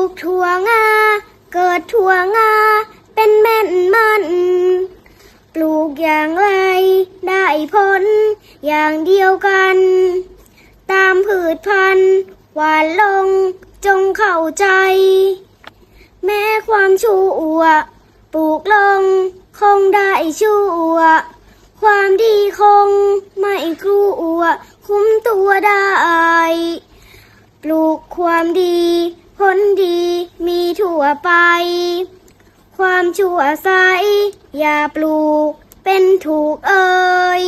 กถั่วงาเกิดถั่วงาเป็นแม่นมันปลูกอย่างไรได้ผลอย่างเดียวกันตามพืชพันธุ์หวานลงจงเข้าใจแม้ความชั่วปลูกลงคงได้ชั่วความดีคงไม่กลัวคุ้มตัวได้ปลูกความดีผลดีมีทั่วไปความชั่วใสอย่าปลูกเป็นถูกเอ่ย